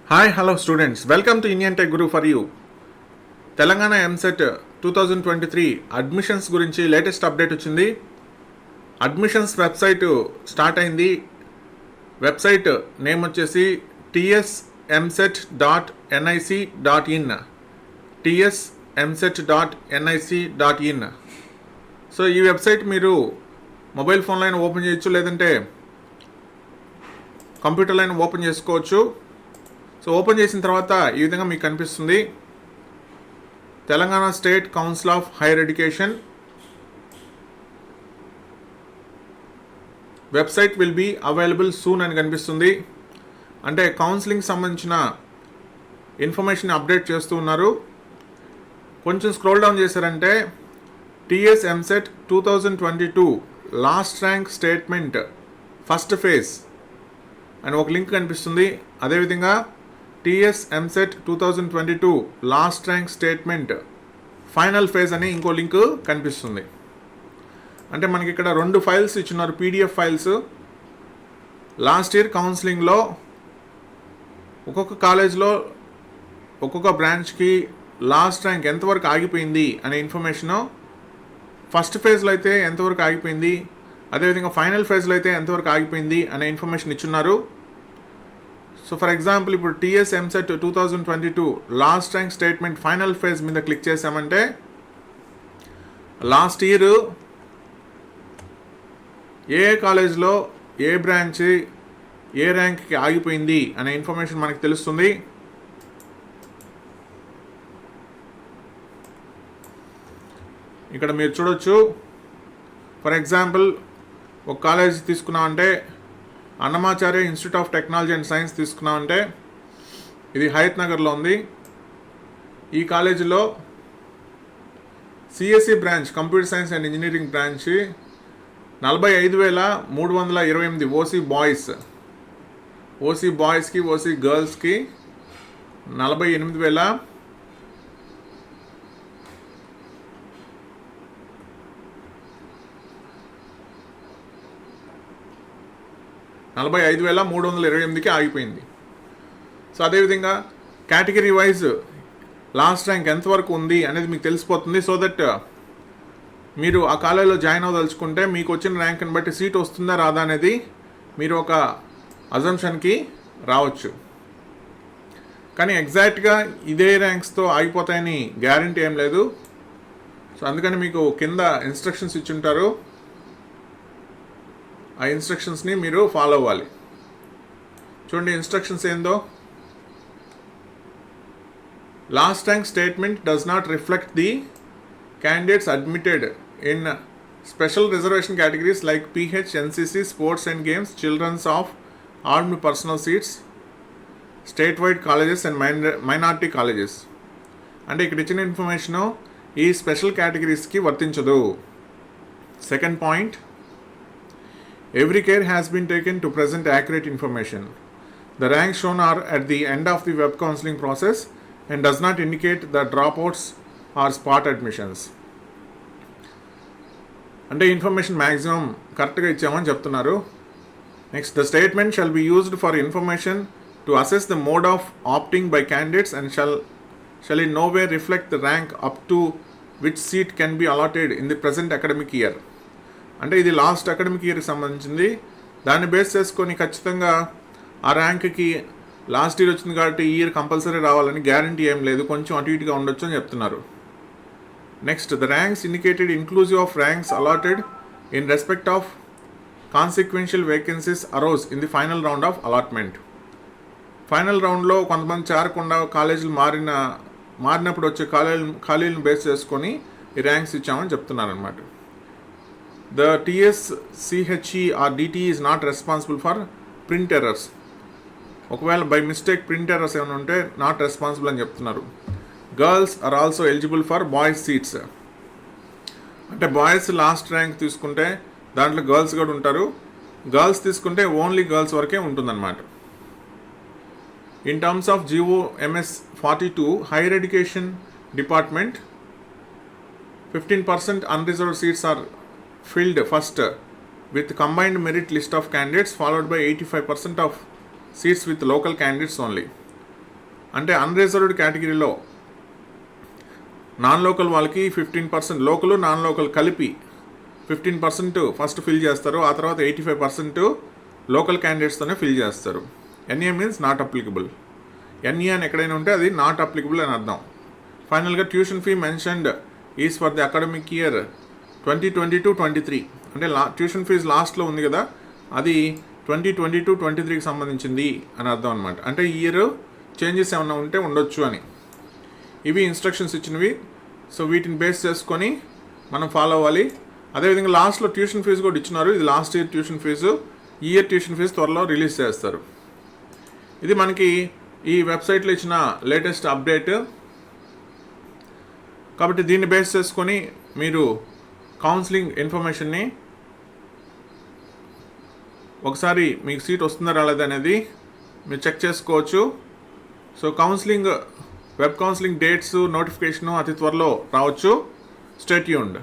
Hi, hello students. Welcome to Indian Tech Guru for you. Telangana EAMCET 2023 admissions గురించి latest update వచ్చింది. Admissions website start అయింది. Website name వచ్చేసి tsmset.nic.in tsmset.nic.in. So ఈ website మీరు mobile ఫోన్లో అయినా ఓపెన్ చేయొచ్చు, లేదంటే కంప్యూటర్లో అయినా ఓపెన్ చేసుకోవచ్చు. సో ఓపెన్ చేసిన తర్వాత ఈ విధంగా మీకు కనిపిస్తుంది. Telangana state council of higher education website will be available soon అని కనిపిస్తుంది. అంటే కౌన్సిలింగ్ సంబంధించిన ఇన్ఫర్మేషన్ అప్డేట్ చేస్తూ ఉన్నారు. కొంచెం స్క్రోల్ డౌన్ చేశారంటే TSMSET 2022 last rank statement first phase అని ఒక లింక్ కనిపిస్తుంది. అదేవిధంగా TSMSET 2022 last rank statement final phase అని ఇంకో లింక్ కనిపిస్తుంది. అంటే మనకి ఇక్కడ 2 ఫైల్స్ ఇచ్చున్నారు, PDF ఫైల్స్. లాస్ట్ ఇయర్ కౌన్సిలింగ్లో ఒక్కొక్క కాలేజ్లో ఒక్కొక్క బ్రాంచ్కి లాస్ట్ ర్యాంక్ ఎంతవరకు ఆగిపోయింది అనే ఇన్ఫర్మేషను, ఫస్ట్ ఫేజ్లో అయితే ఎంతవరకు ఆగిపోయింది, అదేవిధంగా ఫైనల్ ఫేజ్లో అయితే ఎంతవరకు ఆగిపోయింది అనే ఇన్ఫర్మేషన్ ఇచ్చున్నారు. సో ఫర్ ఎగ్జాంపుల్ ఇప్పుడు TSMSET 2022 last rank statement final phase మీద క్లిక్ చేసామంటే లాస్ట్ ఇయర్ ఏ కాలేజ్లో ఏ బ్రాంచ్ ఏ ర్యాంక్కి ఆగిపోయింది అనే ఇన్ఫర్మేషన్ మనకు తెలుస్తుంది. ఇక్కడ మీరు చూడొచ్చు. ఫర్ ఎగ్జాంపుల్ ఒక కాలేజ్ తీసుకున్నామంటే Annamacharya institute of technology and science తీసుకున్నామంటే ఇది హయత్ నగర్లో ఉంది. ఈ కాలేజీలో CSE branch computer science and engineering branch 45,328 OC బాయ్స్కి ఓసీ గర్ల్స్కి 48,000 45,328కి ఆగిపోయింది. సో అదేవిధంగా కేటగిరీ వైజ్ లాస్ట్ ర్యాంక్ ఎంతవరకు ఉంది అనేది మీకు తెలిసిపోతుంది. సో దట్ మీరు ఆ కాలేజీలో జాయిన్ అవ్వదలుచుకుంటే మీకు వచ్చిన ర్యాంక్ని బట్టి సీట్ వస్తుందా రాదా అనేది మీరు ఒక అజంప్షన్కి రావచ్చు. కానీ ఎగ్జాక్ట్గా ఇదే ర్యాంక్స్తో ఆగిపోతాయని గ్యారంటీ ఏం లేదు. సో అందుకని మీకు కింద ఇన్స్ట్రక్షన్స్ ఇచ్చుంటారు, ఆ ఇన్స్ట్రక్షన్స్ని మీరు ఫాలో అవ్వాలి. చూడండి ఇన్స్ట్రక్షన్స్ ఏందో. Last rank statement does not reflect the candidates admitted in special reservation categories like PH, NCC, sports and games, children's of armed personnel seats, statewide colleges and minority colleges. అంటే ఇక్కడ ఇచ్చిన information ఈ special కేటగిరీస్కి వర్తించదు. Second point, every care has been taken to present accurate information. The ranks shown are at the end of the web counseling process and does not indicate the dropouts or spot admissions. అంటే information maximum కరెక్ట్గా ఇచ్చామని చెప్తున్నారు. Next, the statement shall be used for information to assess the mode of opting by candidates and shall in no way reflect the rank up to which seat can be allotted in the present academic year. అంటే ఇది last academic ఇయర్కి సంబంధించింది. దాన్ని base చేసుకొని ఖచ్చితంగా ఆ ర్యాంక్కి last year వచ్చింది కాబట్టి ఈ ఇయర్ కంపల్సరీ రావాలని గ్యారంటీ ఏం లేదు, కొంచెం అటు ఇటుగా ఉండొచ్చు అని చెప్తున్నారు. Next, the ranks indicated inclusive off ranks allotted in respect of consequential vacancies arouse in the final round of allotment. Final రౌండ్లో కొంతమంది చేరకుండా కాలేజీలు మారినప్పుడు వచ్చే ఖాళీలను బేస్ చేసుకొని ఈ ర్యాంక్స్ ఇచ్చామని చెప్తున్నారనమాట. The TSCHE or DTE is not responsible for print errors. ఒకవేళ బై మిస్టేక్ ప్రింట్ ఎర్రర్స్ ఏమైనా ఉంటే నాట్ రెస్పాన్సిబుల్ అని చెప్తున్నారు. Girls are also eligible for boys seats. అంటే బాయ్స్ లాస్ట్ ర్యాంక్ తీసుకుంటే దాంట్లో గర్ల్స్ కూడా ఉంటారు, గర్ల్స్ తీసుకుంటే ఓన్లీ గర్ల్స్ వరకే ఉంటుందన్నమాట. In terms of GOMS 42 higher education department 15% unreserved seats are filled first with combined merit list of candidates followed by 85% of seats with local candidates only. అంటే unreserved కేటగిరీలో non local వాళ్ళకి 15%, local non local కలిపి 15% first fill చేస్తారు, ఆ తర్వాత 85% local క్యాండిడేట్స్తోనే fill చేస్తారు. ఎన్ఏ means not applicable. ఎన్ఏ అని ఎక్కడైనా ఉంటే అది నాట్ అప్లికబుల్ అని అర్థం. ఫైనల్గా tuition fee mentioned is for the academic year 2022-23. అంటే ట్యూషన్ ఫీజు లాస్ట్లో ఉంది కదా, అది 2022-23కి సంబంధించింది అని అర్థం అనమాట. అంటే ఈ ఇయర్ చేంజెస్ ఏమైనా ఉంటే ఉండొచ్చు అని. ఇవి ఇన్స్ట్రక్షన్స్ ఇచ్చినవి. సో వీటిని బేస్ చేసుకొని మనం ఫాలో అవ్వాలి. అదేవిధంగా లాస్ట్లో ట్యూషన్ ఫీజు కూడా ఇచ్చినారు. ఇది లాస్ట్ ఇయర్ ట్యూషన్ ఫీజు. ఈ ఇయర్ ట్యూషన్ ఫీజు త్వరలో రిలీజ్ చేస్తారు. ఇది మనకి ఈ వెబ్సైట్లో ఇచ్చిన లేటెస్ట్ అప్డేట్. కాబట్టి దీన్ని బేస్ చేసుకొని మీరు కౌన్సిలింగ్ ఇన్ఫర్మేషన్ని ఒకసారి మీకు సీట్ వస్తుందా రాలేదా అనేది మీరు చెక్ చేసుకోవచ్చు. So web counselling dates notification అతి త్వరలో రావచ్చు. Stay tuned.